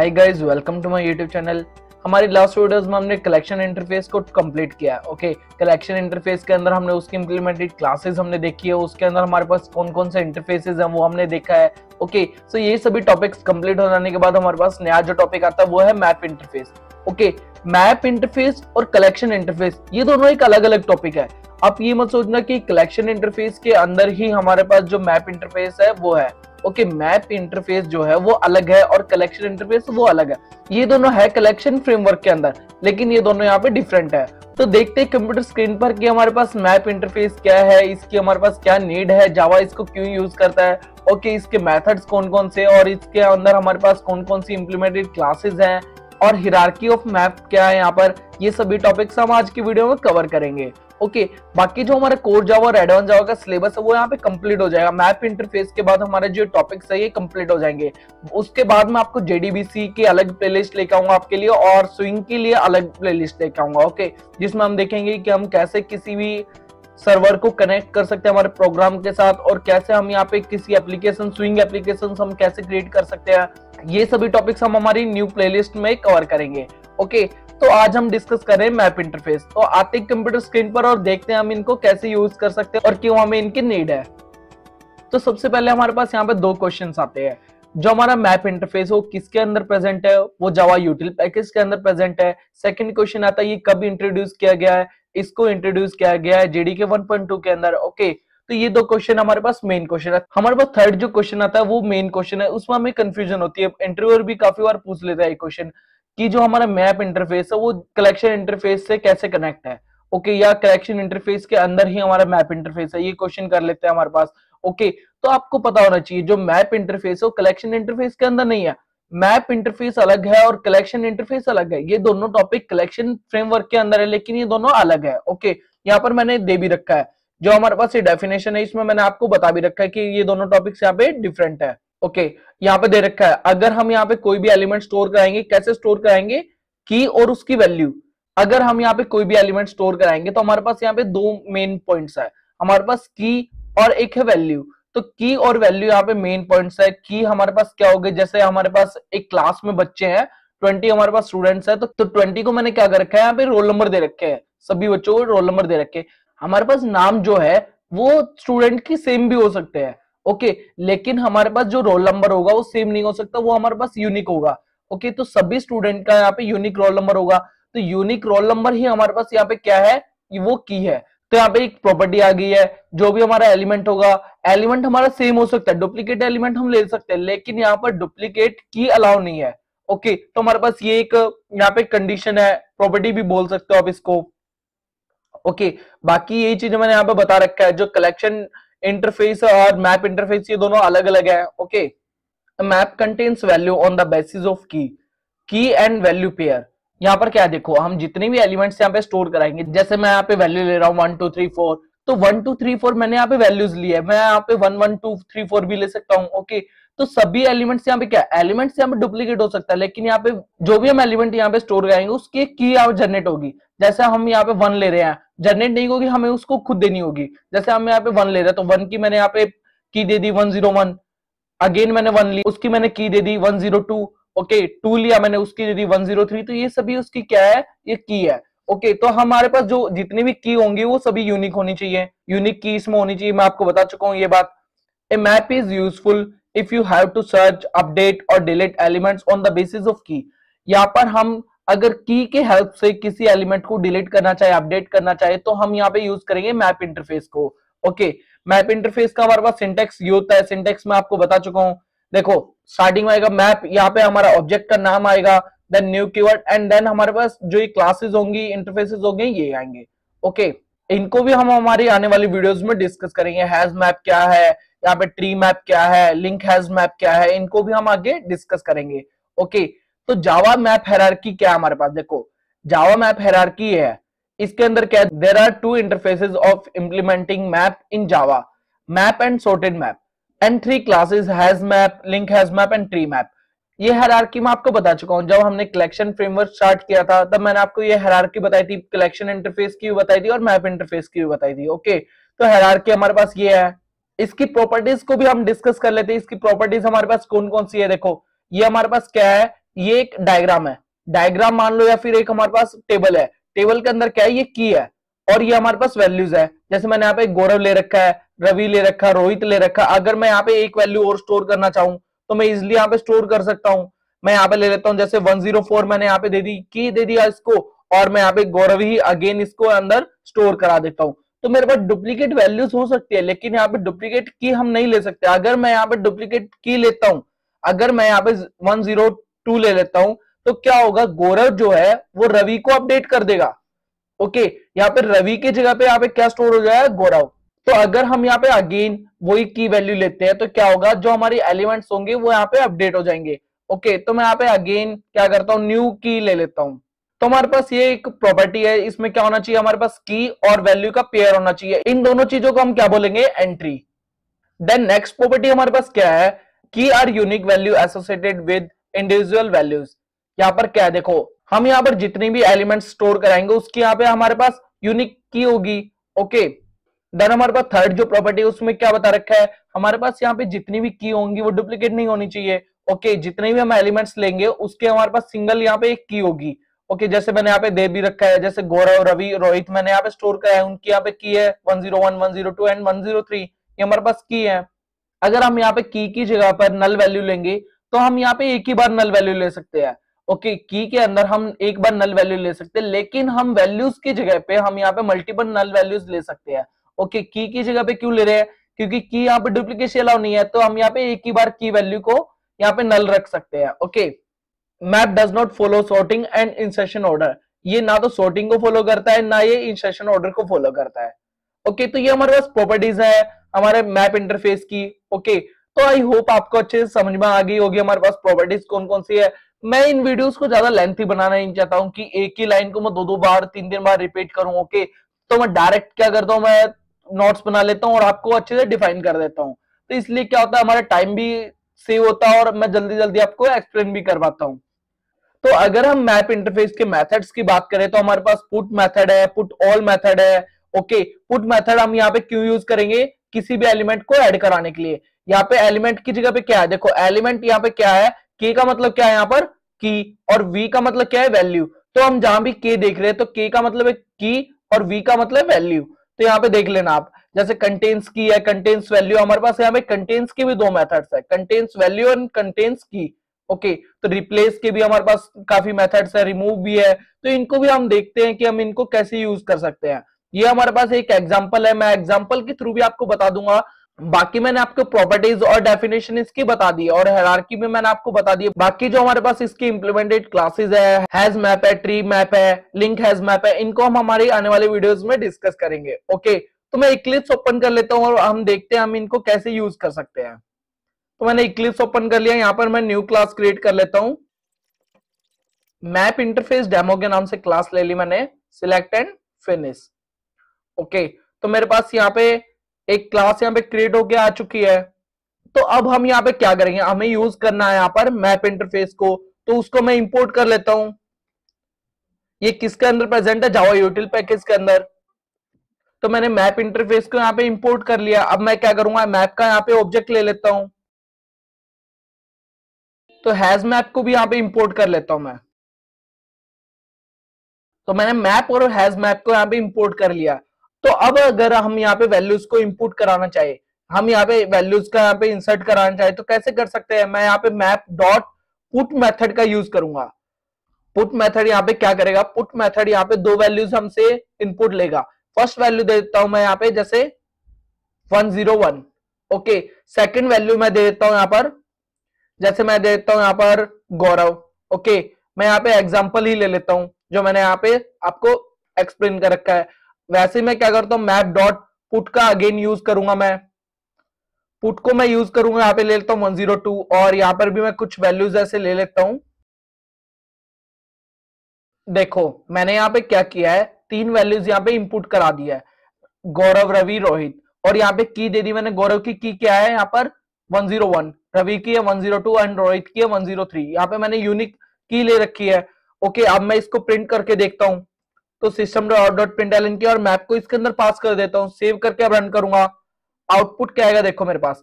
Hi guys, welcome to my YouTube channel. हमारी last videos में हमने कलेक्शन इंटरफेस को कंप्लीट किया है। ओके, कलेक्शन इंटरफेस के अंदर हमने उसकी इंप्लीमेंटेड क्लासेस हमने देखी है, उसके अंदर हमारे पास कौन कौन से इंटरफेसेस हैं वो हमने देखा है। ओके, सो ये सभी टॉपिक्स कंप्लीट हो जाने के बाद हमारे पास नया जो टॉपिक आता है वो है map interface. Okay, map interface और कलेक्शन इंटरफेस ये दोनों एक अलग अलग टॉपिक है। आप ये मत सोचना कि कलेक्शन इंटरफेस के अंदर ही हमारे पास जो मैप इंटरफेस है वो है। ओके, मैप इंटरफेस जो है वो अलग है और कलेक्शन इंटरफेस वो अलग है। ये दोनों है कलेक्शन फ्रेमवर्क के अंदर, लेकिन ये दोनों यहाँ पे डिफरेंट है। तो देखते हैं कंप्यूटर स्क्रीन पर कि हमारे पास मैप इंटरफेस क्या है, इसकी हमारे पास क्या नीड है, जावा इसको क्यों यूज करता है। ओके, इसके मेथड्स कौन कौन से और इसके अंदर हमारे पास कौन कौन सी इंप्लीमेंटेड क्लासेस हैं और हिरार्की ऑफ मैप क्या है यहाँ पर, ये सभी टॉपिक्स हम आज की वीडियो में कवर करेंगे। ओके, बाकी जो हमारा कोर जावा और एडवांस जावा का सिलेबस है वो यहाँ पे कंप्लीट हो जाएगा। मैप इंटरफेस के बाद हमारे जो टॉपिक्स है ये कंप्लीट हो जाएंगे। उसके बाद मैं आपको जेडीबीसी की अलग प्लेलिस्ट लेकर आऊंगा आपके लिए और स्विंग के लिए अलग प्लेलिस्ट लेकर आऊंगा। ओके, जिसमें हम देखेंगे कि हम कैसे किसी भी सर्वर को कनेक्ट कर सकते हैं हमारे प्रोग्राम के साथ और कैसे हम यहाँ पे किसी एप्लीकेशन स्विंग एप्लीकेशन हम कैसे क्रिएट कर सकते हैं। ये सभी टॉपिक्स हम हमारी न्यू प्लेलिस्ट में कवर करेंगे। ओके, तो आज हम डिस्कस कर रहे हैं मैप इंटरफेस। तो आते हैं कंप्यूटर स्क्रीन पर और देखते हैं हम इनको कैसे यूज कर सकते हैं और क्यों हमें इनकी नीड है। तो सबसे पहले हमारे पास यहाँ पे दो क्वेश्चंस आते हैं। जो हमारा मैप इंटरफेस वो किसके अंदर प्रेजेंट है, वो जावा यूटिल पैकेज के अंदर प्रेजेंट है। सेकंड क्वेश्चन आता है ये कब इंट्रोड्यूस किया गया है, इसको इंट्रोड्यूस किया गया है जेडीके 1.2 के अंदर। ओके, तो ये दो क्वेश्चन हमारे पास मेन क्वेश्चन है। हमारे पास थर्ड जो क्वेश्चन आता है वो मेन क्वेश्चन है, उसमें हमें कंफ्यूजन होती है। इंटरव्यूअर भी काफी बार पूछ लेता है क्वेश्चन कि जो हमारा मैप इंटरफेस है वो कलेक्शन इंटरफेस से कैसे कनेक्ट है। ओके, या कलेक्शन इंटरफेस के अंदर ही हमारा मैप इंटरफेस है, ये क्वेश्चन कर लेते हैं हमारे पास। ओके, तो आपको पता होना चाहिए जो मैप इंटरफेस है वो कलेक्शन इंटरफेस के अंदर नहीं है। मैप इंटरफेस अलग है और कलेक्शन इंटरफेस अलग है। ये दोनों टॉपिक कलेक्शन फ्रेमवर्क के अंदर है, लेकिन ये दोनों अलग है। ओके, यहाँ पर मैंने दे भी रखा है जो हमारे पास ये डेफिनेशन है, इसमें मैंने आपको बता भी रखा है कि ये दोनों टॉपिक्स यहाँ पे डिफरेंट है। ओके, यहाँ पे दे रखा है अगर हम यहाँ पे कोई भी एलिमेंट स्टोर कराएंगे, कैसे स्टोर कराएंगे, की और उसकी वैल्यू। अगर हम यहाँ पे कोई भी एलिमेंट स्टोर कराएंगे तो हमारे पास यहाँ पे दो मेन पॉइंट्स है, हमारे पास की और एक है वैल्यू। तो की और वैल्यू यहाँ पे मेन पॉइंट्स है। की हमारे पास क्या होगा, जैसे हमारे पास एक क्लास में बच्चे हैं 20 हमारे पास स्टूडेंट्स है, तो 20 को मैंने क्या कर रखा है, यहाँ पे रोल नंबर दे रखे हैं, सभी बच्चों को रोल नंबर दे रखे हैं। हमारे पास नाम जो है वो स्टूडेंट की सेम भी हो सकते हैं। ओके, लेकिन हमारे पास जो रोल नंबर होगा वो सेम नहीं हो सकता, वो हमारे पास यूनिक होगा। ओके, तो सभी स्टूडेंट का यहाँ पे यूनिक रोल नंबर होगा। तो यूनिक रोल नंबर ही हमारे पास यहाँ पे क्या है, वो की है। तो यहाँ पे एक प्रॉपर्टी आ गई है, जो भी हमारा एलिमेंट होगा, एलिमेंट हमारा सेम हो सकता है, डुप्लीकेट एलिमेंट हम ले सकते हैं, लेकिन यहाँ पर डुप्लीकेट की अलाउ नहीं है। ओके, तो हमारे पास ये एक यहाँ पे कंडीशन है, प्रॉपर्टी भी बोल सकते हो आप इसको। ओके, बाकी यही चीज मैंने यहाँ पे बता रखा है। जो कलेक्शन इंटरफेस और मैप इंटरफेस ये दोनों अलग अलग है। Okay, map contains value on the basis of की एंड वैल्यू पेयर। यहाँ पर क्या देखो, हम जितने भी एलिमेंट्स यहाँ पे स्टोर कराएंगे, जैसे मैं यहाँ पे वैल्यू ले रहा हूँ 1 2 3 4, तो 1 2 3 4 मैंने यहाँ पे वैल्यूज ली है, मैं यहाँ पे 1 1 2 3 4 भी ले सकता हूँ। ओके, तो सभी एलिमेंट्स यहाँ पे क्या, एलिमेंट्स यहाँ पे डुप्लीकेट हो सकता है, लेकिन यहाँ पे जो भी हम एलिमेंट यहाँ पे स्टोर कराएंगे उसकी की यहाँ जनरेट होगी। जैसे हम यहाँ पे 1 ले रहे हैं, जनरेट नहीं होगी, हमें उसको खुद देनी होगी। जैसे हम यहाँ पे 1 ले रहे हैं तो 1 की मैंने यहाँ पे की दे दी 101, अगेन मैंने 1 ली, उसकी मैंने की दे दी 102। ओके, 2 लिया मैंने, उसकी दे दी 103। तो ये सभी उसकी क्या है, ये की है। ओके, तो हमारे पास जो जितनी भी की होंगी वो सभी यूनिक होनी चाहिए, यूनिक की इसमें होनी चाहिए। मैं आपको बता चुका हूं ये बात। A map is useful if you have to search, update और delete elements on the basis of key. यहाँ पर हम अगर की के हेल्प से किसी एलिमेंट को डिलीट करना चाहे, अपडेट करना चाहे, तो हम यहाँ पे यूज करेंगे मैप इंटरफेस को। ओके, मैप इंटरफेस का हमारे पास सिंटेक्स ये होता है, सिंटेक्स में आपको बता चुका हूं। देखो, स्टार्टिंग में आएगा मैप, यहाँ पे हमारा ऑब्जेक्ट का नाम आएगा, then new keyword, and then हमारे पास जो ये क्लासेस होंगी, इंटरफेसेस होंगे, ये आएंगे। ओके, इनको भी हम हमारी आने वाली वीडियोस में डिस्कस करेंगे। हैज मैप क्या है, यहाँ पे ट्री मैप क्या है, लिंक हैज मैप क्या है, इनको भी हम आगे डिस्कस करेंगे। ओके, तो जावा मैप हायरार्की क्या है हमारे पास, देखो जावा मैप हायरार्की है, इसके अंदर क्या है, there are two interfaces of implementing map in Java, map and sorted map, and 3 classes, hash map, link hash map and tree map. ये हायरार्की मैं आपको बता चुका हूं, जब हमने कलेक्शन फ्रेमवर्क स्टार्ट किया था तब मैंने आपको ये हायरार्की बताई थी, कलेक्शन इंटरफेस की भी बताई थी और मैप इंटरफेस की भी बताई थी। ओके, तो हायरार्की हमारे पास ये है। इसकी प्रॉपर्टीज को भी हम डिस्कस कर लेते हैं। इसकी प्रॉपर्टीज हमारे पास कौन कौन सी है, देखो ये हमारे पास क्या है, ये एक डायग्राम है, डायग्राम मान लो, या फिर एक हमारे पास टेबल है, टेबल के अंदर क्या है, ये की है और ये हमारे पास वैल्यूज है। जैसे मैंने यहाँ पे गौरव ले रखा है, रवि ले रखा है, रोहित ले रखा है। अगर मैं यहाँ पे एक वैल्यू और स्टोर करना चाहूं तो मैं इजिली यहाँ पे स्टोर कर सकता हूं। मैं यहाँ पे ले लेता हूं, जैसे 104 मैंने यहाँ पे दे दी, की दे दिया इसको, और मैं यहाँ पे गौरव ही अगेन इसको अंदर स्टोर करा देता हूं। तो मेरे पास डुप्लीकेट वैल्यूज हो सकती है, लेकिन यहाँ पे डुप्लीकेट की हम नहीं ले सकते। अगर मैं यहाँ पे डुप्लीकेट की लेता हूं, अगर मैं यहाँ पे 102 ले लेता हूं, तो क्या होगा, गौरव जो है वो रवि को अपडेट कर देगा। ओके, यहाँ पे रवि की जगह पे यहाँ पे क्या स्टोर हो जाएगा, गौरव। तो अगर हम यहाँ पे अगेन वही की वैल्यू लेते हैं तो क्या होगा, जो हमारी एलिमेंट्स होंगे वो यहाँ पे अपडेट हो जाएंगे। ओके, तो मैं यहाँ पे अगेन क्या करता हूँ, न्यू की ले लेता हूँ। तो हमारे पास ये एक प्रॉपर्टी है, इसमें क्या होना चाहिए, हमारे पास की और वैल्यू का पेयर होना चाहिए। इन दोनों चीजों को हम क्या बोलेंगे, एंट्री। देन नेक्स्ट प्रॉपर्टी हमारे पास क्या है, key are unique value associated with individual values. यहाँ पर क्या है, देखो हम यहाँ पर जितनी भी एलिमेंट स्टोर कराएंगे उसकी यहाँ पे हमारे पास यूनिक की होगी। ओके, देन हमारे पास थर्ड जो प्रॉपर्टी है उसमें क्या बता रखा है, हमारे पास यहाँ पे जितनी भी की होंगी वो डुप्लीकेट नहीं होनी चाहिए। ओके, जितने भी हम एलिमेंट्स लेंगे उसके हमारे पास सिंगल यहाँ पे एक की होगी। ओके, जैसे मैंने यहाँ पे दे भी रखा है, जैसे गौरव, रवि, रोहित मैंने यहाँ पे स्टोर कराया है, उनकी यहाँ पे की है 101, 102 एंड 103, ये हमारे पास की है। अगर हम यहाँ पे की जगह पर नल वैल्यू लेंगे तो हम यहाँ पे एक ही बार नल वैल्यू ले सकते हैं। ओके, की के अंदर हम एक बार नल वैल्यू ले सकते हैं, लेकिन हम वैल्यूज की जगह पे हम यहाँ पे मल्टीपल नल वैल्यूज ले सकते हैं। ओके, की जगह पे क्यों ले रहे हैं, क्योंकि की यहाँ पे डुप्लीकेशन अलाउ नहीं है, तो हम यहाँ पे एक ही बार की वैल्यू को यहाँ पे नल रख सकते हैं। Okay, map does not follow sorting and insertion order, ये ना तो सॉर्टिंग को फॉलो करता है ना ये इंसर्शन ऑर्डर को फॉलो करता है। ओके, तो ये हमारे पास प्रॉपर्टीज है हमारे मैप इंटरफेस की। ओके, तो आई होप आपको अच्छे से समझ में आ गई होगी हमारे पास प्रॉपर्टीज कौन कौन सी है। मैं इन वीडियोस को ज्यादा लेंथी बनाना नहीं चाहता हूं कि एक ही लाइन को मैं दो बार 3 बार रिपीट करूं। ओके, तो मैं डायरेक्ट क्या करता हूं, मैं नोट्स बना लेता हूं और आपको अच्छे से डिफाइन कर देता हूं। तो इसलिए क्या होता है, हमारा टाइम भी सेव होता है और मैं जल्दी जल्दी आपको एक्सप्लेन भी कर पाता हूं। तो अगर हम मैप इंटरफेस के मेथड्स की बात करें तो हमारे पास पुट मेथड है, पुट ऑल मेथड है। ओके, पुट मेथड हम यहाँ पे क्यों यूज करेंगे, किसी भी एलिमेंट को ऐड कराने के लिए। यहाँ पे एलिमेंट की जगह पे क्या है, देखो एलिमेंट यहाँ पे क्या है, के का मतलब क्या है यहाँ पर, की, और वी का मतलब क्या है, वैल्यू। तो हम जहां भी के देख रहे हैं तो के का मतलब है की और वी का मतलब वैल्यू। तो यहाँ पे देख लेना आप, जैसे कंटेन्स की है, कंटेन्स वैल्यू, हमारे पास यहाँ पे कंटेन्स की भी दो मेथड्स है, कंटेन्स वैल्यू एंड कंटेन्स की। ओके, तो रिप्लेस के भी हमारे पास काफी मेथड्स है, रिमूव भी है, तो इनको भी हम देखते हैं कि हम इनको कैसे यूज कर सकते हैं। ये हमारे पास एक एग्जांपल है, मैं एग्जांपल के थ्रू भी आपको बता दूंगा। बाकी मैंने आपको प्रॉपर्टीज और डेफिनेशन इसकी बता दी और हायरार्की भी मैंने आपको बता दी। बाकी जो हमारे पास इसकी इंप्लीमेंटेड क्लासेस है, हैज मैप है, ट्री मैप है, लिंक हैज मैप है, इनको हम हमारी आने वाले वीडियोस में डिस्कस करेंगे। ओके, तो मैं इक्लिप्स ओपन कर लेता हूं और हम देखते हैं हम इनको कैसे यूज कर सकते हैं। तो मैंने इक्लिप्स ओपन कर लिया, यहां पर मैं न्यू क्लास क्रिएट कर लेता हूं। मैप इंटरफेस डेमो के नाम से क्लास ले ली मैंने, सिलेक्ट एंड फिनिश। ओके, तो मेरे पास यहाँ पे एक क्लास यहाँ पे क्रिएट होके आ चुकी है। तो अब हम यहाँ पे क्या करेंगे, हमें यूज करना है यहाँ पर मैप इंटरफेस को, तो उसको मैं इंपोर्ट कर लेता हूं। ये किसके अंदर प्रेजेंट है, जावा यूटिल पैकेज के अंदर। तो मैंने मैप इंटरफेस को यहाँ पे इंपोर्ट कर लिया। अब मैं क्या करूंगा, मैप का यहाँ पे ऑब्जेक्ट ले लेता हूं, तो हैज मैप को भी यहाँ पे इंपोर्ट कर लेता हूं मैं। तो मैंने मैप और हैज मैप को यहाँ पे इंपोर्ट कर लिया। तो अब अगर हम यहाँ पे वैल्यूज को इंपोर्ट कराना चाहे, हम यहाँ पे वैल्यूज का यहाँ पे इंसर्ट कराना चाहे तो कैसे कर सकते हैं, मैं यहाँ पे मैप डॉट पुट मेथड का यूज करूंगा। पुट मेथड यहाँ पे क्या करेगा, पुट मेथड यहाँ पे दो वैल्यूज हमसे इनपुट लेगा। फर्स्ट वैल्यू दे देता हूं मैं यहाँ पे जैसे 101। ओके, सेकंड वैल्यू मैं दे देता हूं यहाँ पर, जैसे मैं दे देता हूं यहाँ पर गौरव। ओके, मैं यहाँ पे एग्जांपल ही ले लेता हूं जो मैंने यहाँ पे आपको एक्सप्लेन कर रखा है। वैसे मैं क्या करता हूं, मैप डॉट पुट का अगेन यूज करूंगा। मैं पुट को मैं यूज करूंगा, यहाँ पे ले लेता हूं 102 और यहाँ पर भी मैं कुछ वैल्यूज ऐसे ले लेता हूं। देखो मैंने यहाँ पे क्या किया है, तीन वैल्यूज यहाँ पे इंपुट करा दिया है, गौरव, रवि, रोहित, और यहाँ पे की दे दी मैंने। गौरव की क्या है यहाँ पर 101, रवि की है 102 एंड रोहित की है 103। यहाँ पे मैंने यूनिक की ले रखी है। ओके, अब मैं इसको प्रिंट करके देखता हूं, तो सिस्टम डॉट प्रिंटलन की और मैप को इसके अंदर पास कर देता हूं, सेव करके अब रन करूंगा। आउटपुट क्या आएगा, देखो मेरे पास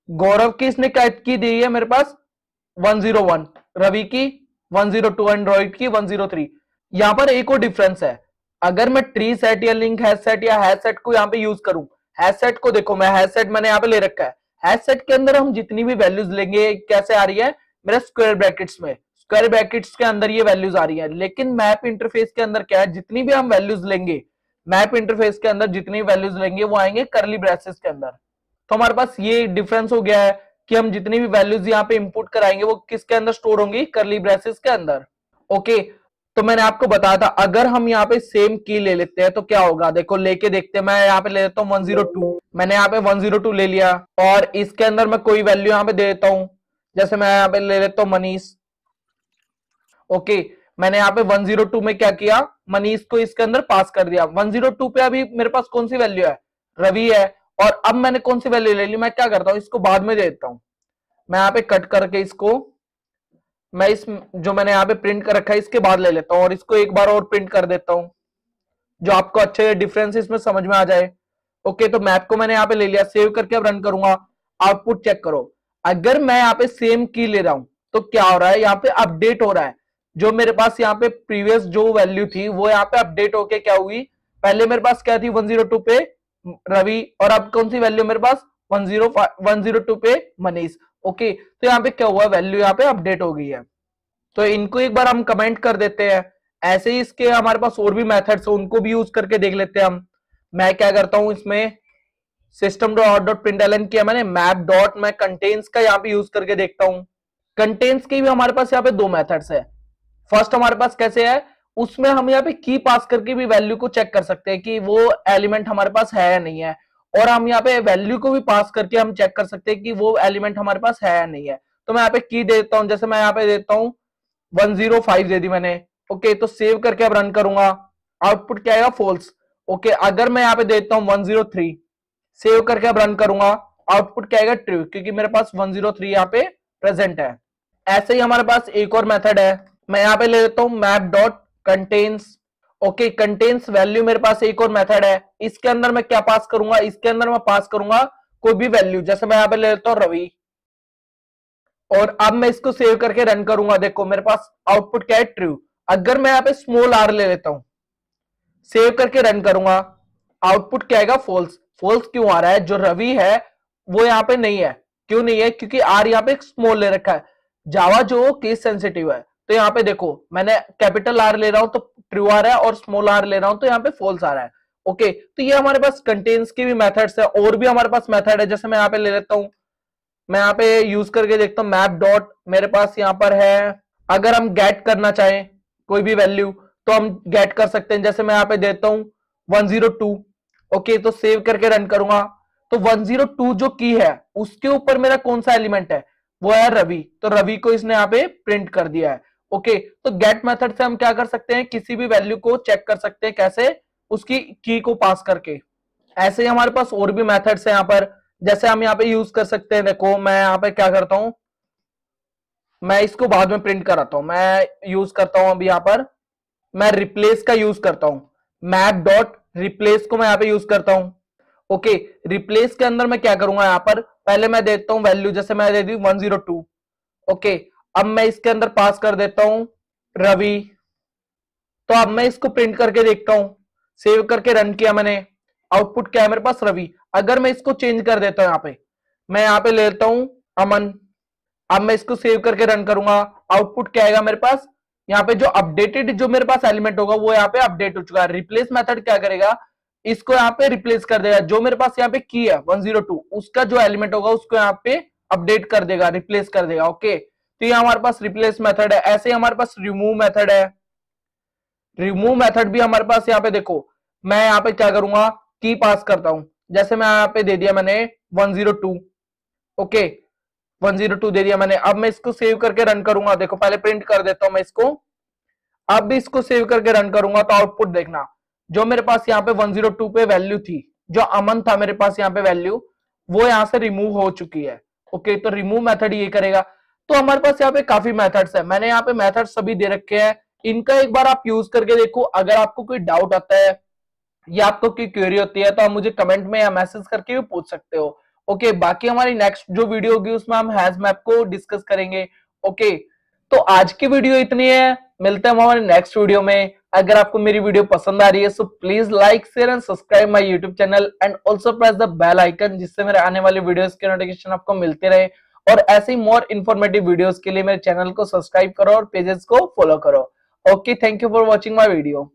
गौरव की इसने क्या की दी है मेरे पास 101, रवि की 102 एंड्रॉइड की 103। यहाँ पर एक और डिफरेंस है, अगर मैं ट्री सेट या लिंक हैश सेट या हैश सेट को यहाँ पे यूज करूं, हैश सेट को देखो, मैं हैश सेट मैंने यहाँ पे ले रखा है, हैश सेट के अंदर हम जितनी भी वैल्यूज लेंगे कैसे आ रही है, मेरे स्क्वायर ब्रैकेट्स में, स्क्वायर ब्रैकेट्स के अंदर ये वैल्यूज आ रही है। लेकिन मैप इंटरफेस के अंदर क्या है, जितनी भी हम वैल्यूज लेंगे, मैप इंटरफेस के अंदर जितनी वैल्यूज लेंगे वो आएंगे करली ब्रेसेस के अंदर। तो हमारे पास ये डिफरेंस हो गया है कि हम जितनी भी वैल्यूज यहाँ पे इंपुट कराएंगे वो किसके अंदर स्टोर होंगी, करली ब्रेसेस के अंदर। ओके, तो मैंने आपको बताया था अगर हम यहाँ पे सेम की ले लेते हैं तो क्या होगा, देखो लेके देखते हैं। मैं यहाँ पे ले लेता हूँ 102, मैंने यहाँ पे 102 ले लिया और इसके अंदर मैं कोई वैल्यू यहाँ पे दे देता हूँ, जैसे मैं यहाँ पे ले लेता हूँ मनीष। ओके, मैंने यहाँ पे 102 में क्या किया, मनीष को इसके अंदर पास कर दिया। 102 पे अभी मेरे पास कौन सी वैल्यू है, रवि है। और अब मैंने कौन सी वैल्यू ले ली, मैं क्या करता हूँ, इसको बाद में दे देता हूँ। मैं यहाँ पे कट करके इसको मैं इस जो मैंने यहाँ पे प्रिंट कर रखा है इसके बाद ले लेता हूँ और इसको एक बार और प्रिंट कर देता हूँ, जो आपको अच्छे डिफरेंस इसमें समझ में आ जाए। ओके, तो मैप को मैंने यहाँ पे ले लिया, सेव करके अब रन करूंगा। आउटपुट चेक करो, अगर मैं यहाँ पे सेम की ले रहा हूं तो क्या हो रहा है, यहाँ पे अपडेट हो रहा है। जो मेरे पास यहाँ पे प्रीवियस जो वैल्यू थी वो यहाँ पे अपडेट होके क्या हुई, पहले मेरे पास क्या थी 102 पे रवि, और अब कौन सी वैल्यू मेरे पास 102 पे मनीष। ओके, तो यहाँ पे क्या हुआ, वैल्यू यहाँ पे अपडेट हो गई है। तो इनको एक बार हम कमेंट कर देते हैं। ऐसे ही इसके हमारे पास और भी मेथड्स है, उनको भी यूज करके देख लेते हैं हम। मैं क्या करता हूं, इसमें सिस्टम डॉट प्रिंटलन किया मैंने, मैप डॉट मैं कंटेन्स का यहाँ पे यूज करके देखता हूं। कंटेन्स के भी हमारे पास यहाँ पे दो मेथड्स है। फर्स्ट हमारे पास कैसे है, उसमें हम यहाँ पे की पास करके भी वैल्यू को चेक कर सकते हैं कि वो एलिमेंट हमारे पास है या नहीं है, और हम यहाँ पे वैल्यू को भी पास करके हम चेक कर सकते हैं कि वो एलिमेंट हमारे पास है या नहीं है। तो मैं यहाँ पे की देता हूँ, जैसे मैं यहाँ पे देता हूँ 105 दे दी मैंने। ओके, तो सेव करके अब रन करूंगा, आउटपुट क्या आएगा, फॉल्स। ओके, अगर मैं यहाँ पे देता हूँ 103, सेव करके अब रन करूंगा, आउटपुट क्या आएगा, ट्रू, क्योंकि मेरे पास 103 यहाँ पे प्रेजेंट है। ऐसे ही हमारे पास एक और मेथड है, मैं यहाँ पे ले लेता हूँ map dot contains. Okay, contains value मेरे पास एक और मेथड है, इसके अंदर मैं क्या पास करूंगा, इसके अंदर मैं पास करूंगा कोई भी वैल्यू, जैसे मैं यहाँ पे ले लेता हूँ रवि। और अब मैं इसको सेव करके रन करूंगा, देखो मेरे पास आउटपुट क्या है, ट्रू। अगर मैं यहाँ पे स्मॉल आर ले लेता हूं, सेव करके रन करूंगा, आउटपुट क्या आएगा, फॉल्स। फॉल्स क्यों आ रहा है, जो रवि है वो यहाँ पे नहीं है। क्यों नहीं है, क्योंकि आर यहाँ पे स्मॉल ले रखा है। जावा जो केस सेंसिटिव है, तो यहाँ पे देखो मैंने कैपिटल आर ले रहा हूं तो ट्रू आ रहा है, और स्मॉल आर ले रहा हूं तो यहाँ पे फॉल्स आ रहा है। ओके, तो ये हमारे पास कंटेन्स की भी मेथड्स है, और भी हमारे पास मेथड है, जैसे मैं यहाँ पे ले लेता हूं, मैं यहाँ पे यूज करके देखता हूँ मैप डॉट, मेरे पास यहाँ पर है, अगर हम गेट करना चाहें कोई भी वैल्यू तो हम गेट कर सकते हैं, जैसे मैं यहाँ पे देता हूँ 102। ओके, तो सेव करके रन करूंगा, तो 102 जो की है उसके ऊपर मेरा कौन सा एलिमेंट है, वो है रवि, तो रवि को इसने यहाँ पे प्रिंट कर दिया है। ओके, तो गेट मेथड से हम क्या कर सकते हैं, किसी भी वैल्यू को चेक कर सकते हैं, कैसे, उसकी की को पास करके। ऐसे ही हमारे पास और भी मेथड्स है यहाँ पर, जैसे हम यहाँ पे यूज कर सकते हैं। देखो मैं यहाँ पे क्या करता हूं, मैं इसको बाद में प्रिंट कराता हूं, मैं यूज करता हूं अभी यहाँ पर, मैं रिप्लेस का यूज करता हूं, मैप डॉट रिप्लेस को मैं यहाँ पे यूज करता हूं। ओके, रिप्लेस के अंदर मैं क्या करूंगा, यहाँ पर पहले मैं देता हूं वैल्यू, जैसे मैं दे दी 102। ओके, अब मैं इसके अंदर पास कर देता हूं रवि, तो अब मैं इसको प्रिंट करके देखता हूं, सेव करके रन किया मैंने, आउटपुट क्या है मेरे पास, रवि। अगर मैं इसको चेंज कर देता हूं, यहाँ पे मैं यहाँ पे ले लेता हूं अमन, अब मैं इसको सेव करके रन करूंगा, आउटपुट क्या आएगा मेरे पास, यहाँ पे जो अपडेटेड जो मेरे पास एलिमेंट होगा वो यहाँ पे अपडेट हो चुका है। रिप्लेस मेथड क्या करेगा, इसको यहाँ पे रिप्लेस कर देगा, जो मेरे पास यहाँ पे की है 102 उसका जो एलिमेंट होगा उसको यहाँ पे अपडेट कर देगा, रिप्लेस कर देगा। ओके, तो ये हमारे पास रिप्लेस मेथड है। ऐसे ही हमारे पास रिमूव मेथड है, रिमूव मेथड भी हमारे पास यहाँ पे देखो, मैं यहाँ पे क्या करूंगा, की पास करता हूं, जैसे मैं यहाँ पे दे दिया मैंने 102। ओके, 102 दे दिया मैंने, अब मैं इसको सेव करके रन करूंगा, देखो पहले प्रिंट कर देता हूं मैं इसको, अब भी इसको सेव करके रन करूंगा, तो आउटपुट देखना, जो मेरे पास यहाँ पे 102 पे वैल्यू थी, जो अमन था मेरे पास यहाँ पे वैल्यू, वो यहाँ से रिमूव हो चुकी है। ओके, तो रिमूव मेथड ये करेगा। तो हमारे पास यहाँ पे काफी मेथड्स है, मैंने यहाँ पे मेथड सभी दे रखे हैं, इनका एक बार आप यूज करके देखो। अगर आपको कोई डाउट आता है या आपको कोई क्वेरी होती है तो आप मुझे कमेंट में या मैसेज करके भी पूछ सकते हो। ओके, बाकी हमारी नेक्स्ट जो वीडियो होगी उसमें हम हैश मैप को डिस्कस करेंगे। ओके, तो आज की वीडियो इतनी है, मिलते हैं हमारे नेक्स्ट वीडियो में। अगर आपको मेरी वीडियो पसंद आ रही है so please like share and subscribe my YouTube channel and also press the bell icon, जिससे मेरे आने वाली वीडियोस के नोटिफिकेशन आपको मिलते रहे। और ऐसे ही मोर इन्फॉर्मेटिव वीडियोस के लिए मेरे चैनल को सब्सक्राइब करो और पेजेस को फॉलो करो। Okay, thank you for watching my video.